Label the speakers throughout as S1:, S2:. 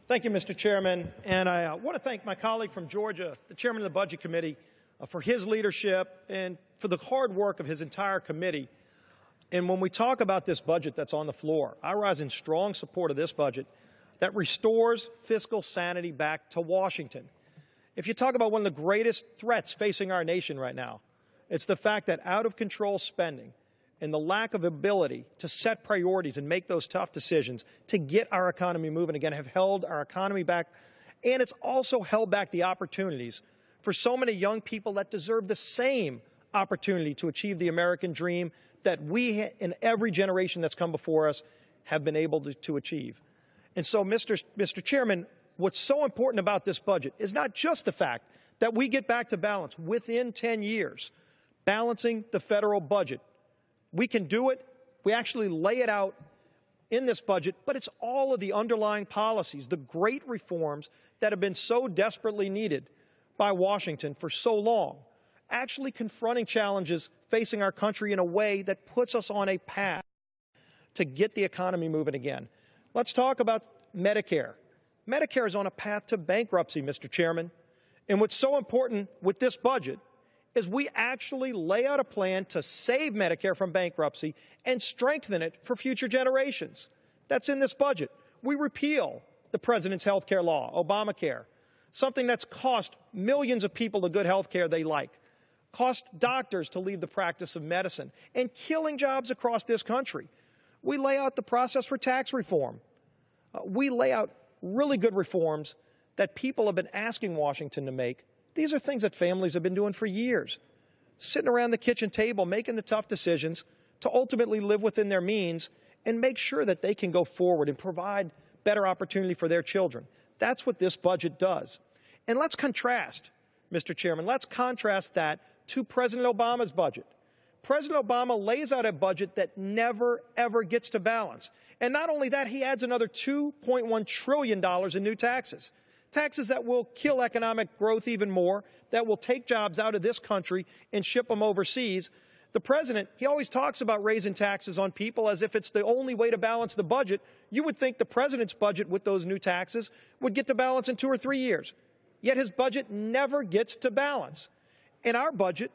S1: Thank you, Mr. Chairman. And I want to thank my colleague from Georgia, the chairman of the Budget Committee, for his leadership and for the hard work of his entire committee. And when we talk about this budget that's on the floor, I rise in strong support of this budget that restores fiscal sanity back to Washington. If you talk about one of the greatest threats facing our nation right now, it's the fact that out-of-control spending and the lack of ability to set priorities and make those tough decisions to get our economy moving again have held our economy back, and it's also held back the opportunities for so many young people that deserve the same opportunity to achieve the American dream that we in every generation that's come before us have been able to achieve. And so, Mr. Chairman, what's so important about this budget is not just the fact that we get back to balance within 10 years, balancing the federal budget. We can do it. We actually lay it out in this budget, but it's all of the underlying policies, the great reforms that have been so desperately needed by Washington for so long, actually confronting challenges facing our country in a way that puts us on a path to get the economy moving again. Let's talk about Medicare. Medicare is on a path to bankruptcy, Mr. Chairman. And what's so important with this budget is we actually lay out a plan to save Medicare from bankruptcy and strengthen it for future generations. That's in this budget. We repeal the president's health care law, Obamacare, something that's cost millions of people the good health care they like, cost doctors to leave the practice of medicine, and killing jobs across this country. We lay out the process for tax reform. We lay out really good reforms that people have been asking Washington to make. These are things that families have been doing for years, sitting around the kitchen table, making the tough decisions to ultimately live within their means and make sure that they can go forward and provide better opportunity for their children. That's what this budget does. And let's contrast, Mr. Chairman, let's contrast that to President Obama's budget. President Obama lays out a budget that never, ever gets to balance. And not only that, he adds another $2.1 trillion in new taxes. Taxes that will kill economic growth even more, that will take jobs out of this country and ship them overseas. The president, he always talks about raising taxes on people as if it's the only way to balance the budget. You would think the president's budget with those new taxes would get to balance in 2 or 3 years. Yet his budget never gets to balance. In our budget,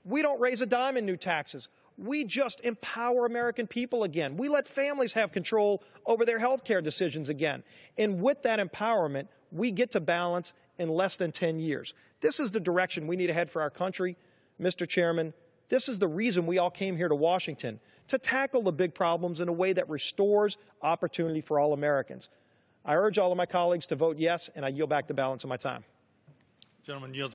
S1: we don't raise a dime in new taxes. We just empower American people again. We let families have control over their health care decisions again. And with that empowerment, we get to balance in less than 10 years. This is the direction we need to head for our country, Mr. Chairman. This is the reason we all came here to Washington, to tackle the big problems in a way that restores opportunity for all Americans. I urge all of my colleagues to vote yes, and I yield back the balance of my time.
S2: Gentleman yields.